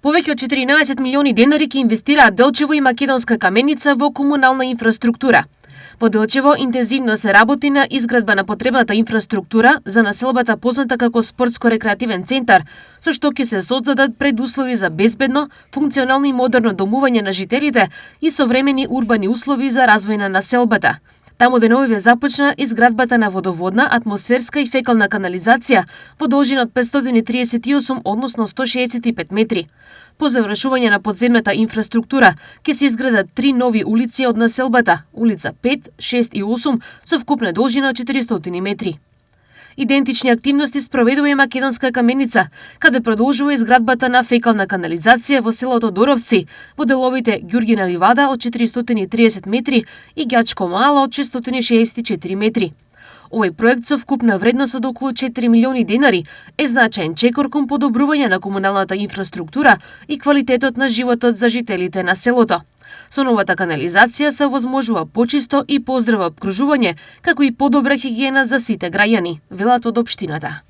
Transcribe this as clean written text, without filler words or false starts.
Повеќе од 14 милиони денари ќе инвестираат Делчево и Македонска каменица во комунална инфраструктура. Во Делчево интензивно се работи на изградба на потребната инфраструктура за населбата позната како спортско-рекреативен центар, со што ќе се создадат предуслови за безбедно, функционално и модерно домување на жителите и современи урбани услови за развој на населбата. Таму деновиве започна изградбата на водоводна, атмосферска и фекална канализација во должина од 538, односно 165 метри. По завршување на подземната инфраструктура ќе се изградат 3 нови улици од населбата, улица 5, 6 и 8 со вкупна должина од 400 метри. Идентични активности спроведува и Македонска каменица, каде продолжува изградбата на фекална канализација во селото Доровци, во деловите Ѓурѓина ливада од 430 метри и Ѓачко мало од 664 метри. Овој проект со вкупна вредност од околу 4 милиони денари е значаен чекор кон подобрување на комуналната инфраструктура и квалитетот на животот за жителите на селото. Со новата канализација се овозможува почисто и поздраво опкружување, како и подобра хигиена за сите граѓани, велат од општината.